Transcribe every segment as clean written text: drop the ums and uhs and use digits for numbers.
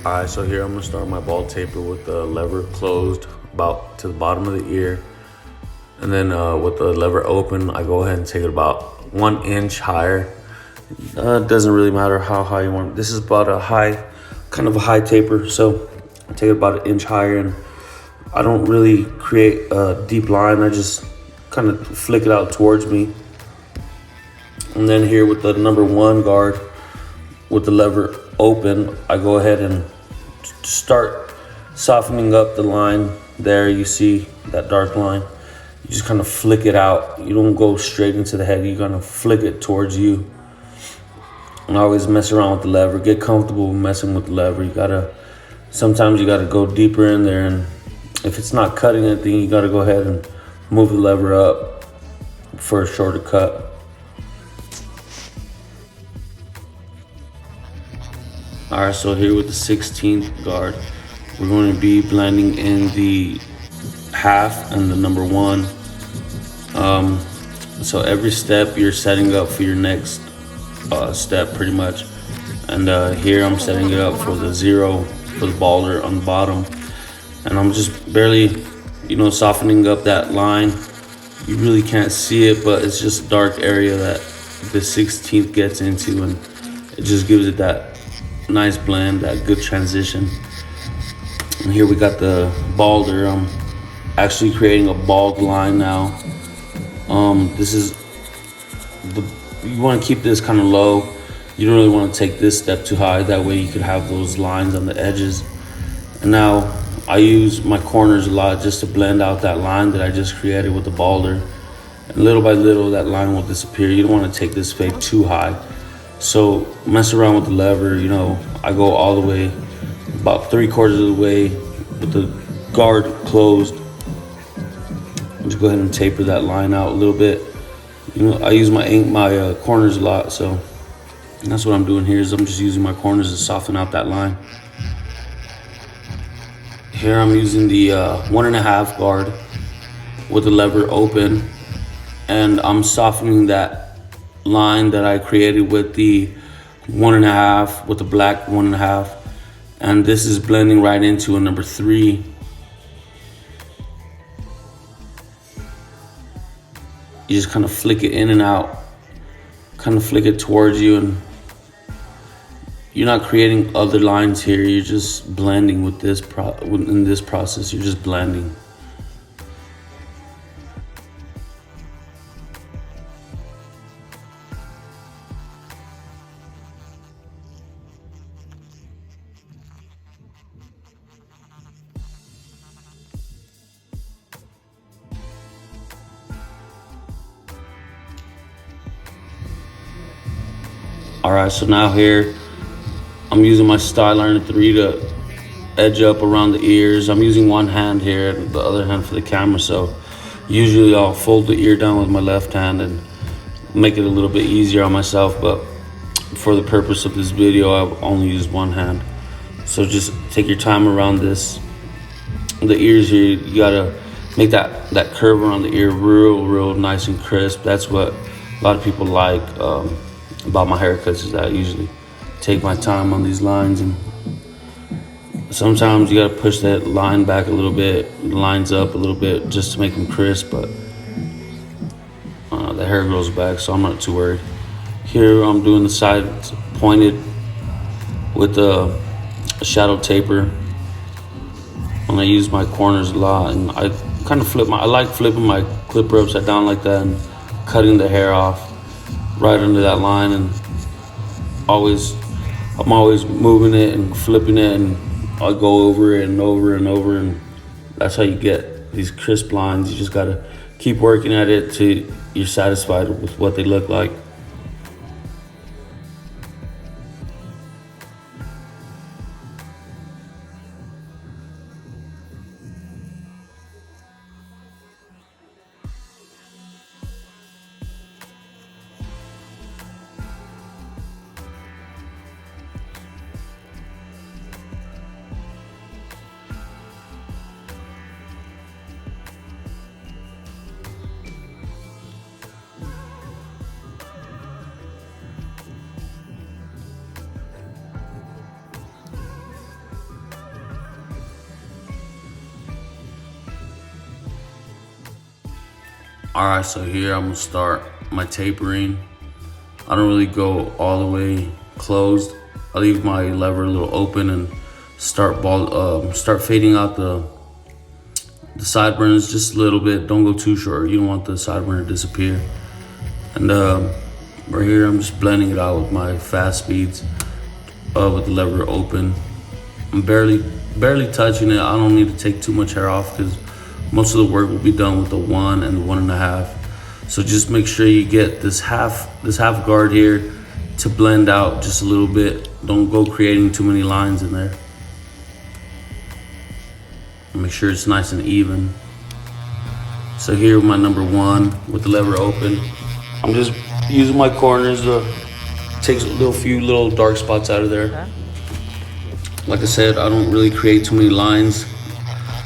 Alright, so here I'm gonna start my ball taper with the lever closed about to the bottom of the ear. And then with the lever open, I go ahead and take it about 1 inch higher. It doesn't really matter how high you want. This is about a high, kind of a high taper. So I take it about 1 inch higher, and I don't really create a deep line. I just kind of flick it out towards me. And then here with the number 1 guard, with the lever open, I go ahead and start softening up the line. There you see that dark line. You just kind of flick it out. You don't go straight into the head. You kind of flick it towards you. And I always mess around with the lever. Get comfortable messing with the lever. Sometimes you gotta go deeper in there, and if it's not cutting anything, you gotta go ahead and move the lever up for a shorter cut. Alright, so here with the 16th guard, we're going to be blending in the half and the number 1. So every step you're setting up for your next step pretty much. And here I'm setting it up for the 0 for the baller on the bottom. And I'm just barely, softening up that line. You really can't see it, but it's just a dark area that the 16th gets into, and it just gives it that nice blend, that good transition. And here we got the balder. I'm actually creating a bald line now. You want to keep this kind of low. You don't really want to take this step too high. That way you could have those lines on the edges. And now I use my corners a lot just to blend out that line that I just created with the balder. And little by little, that line will disappear. You don't want to take this fade too high. So mess around with the lever. I go all the way, about 3/4 of the way with the guard closed. Just go ahead and taper that line out a little bit. I use my corners a lot, so that's what I'm doing here. Is I'm just using my corners to soften out that line. Here I'm using the 1.5 guard with the lever open, and I'm softening that line that I created with the 1.5, with the black 1.5, and this is blending right into a number 3. You just kind of flick it in and out, kind of flick it towards you, and you're not creating other lines here. You're just blending with this in this process. You're just blending. Alright, so now here I'm using my Styliner 3 to edge up around the ears. I'm using one hand here and the other hand for the camera, so usually I'll fold the ear down with my left hand and make it a little bit easier on myself, but for the purpose of this video I've only used one hand. So just take your time around this. The ears here, you gotta make that curve around the ear real nice and crisp. That's what a lot of people like about my haircuts, is that I usually take my time on these lines, and sometimes you gotta push that line back a little bit, the lines up a little bit just to make them crisp, but the hair grows back, so I'm not too worried. Here I'm doing the sides pointed with a shadow taper, and I use my corners a lot, and I kind of I like flipping my clipper upside down like that and cutting the hair off right under that line, and I'm always moving it and flipping it, and I'll go over it and over and over, and that's how you get these crisp lines. You just gotta keep working at it till you're satisfied with what they look like. All right, so here I'm gonna start my tapering. I don't really go all the way closed. I leave my lever a little open and start fading out the sideburns just a little bit. Don't go too short. You don't want the sideburn to disappear. And right here, I'm just blending it out with my fast speeds with the lever open. I'm barely touching it. I don't need to take too much hair off because most of the work will be done with the 1 and the 1.5. So just make sure you get this half guard here to blend out just a little bit. Don't go creating too many lines in there. Make sure it's nice and even. So here with my number 1 with the lever open, I'm just using my corners to take a few little dark spots out of there. Like I said, I don't really create too many lines.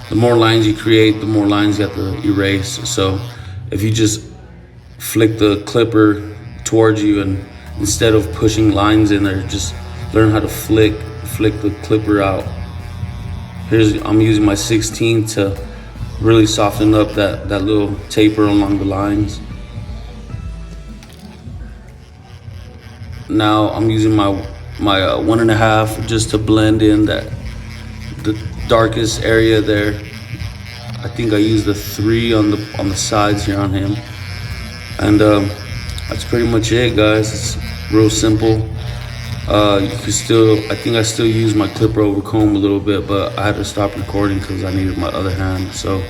The more lines you create, the more lines you have to erase. So if you just flick the clipper towards you and instead of pushing lines in there, just learn how to flick the clipper out. I'm using my 16 to really soften up that little taper along the lines. Now I'm using my 1.5 just to blend in the darkest area there. I think I used the 3 on the sides here on him, and that's pretty much it, guys. It's real simple. You can I think I still use my clipper over comb a little bit, but I had to stop recording because I needed my other hand. So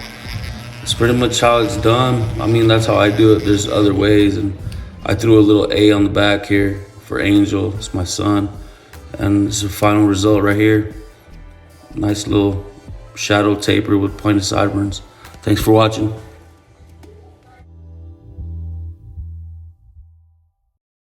it's pretty much how it's done. I mean, that's how I do it. There's other ways, and I threw a little A on the back here for Angel. It's my son, and this is the final result right here. Nice little shadow taper with pointed sideburns. Thanks for watching.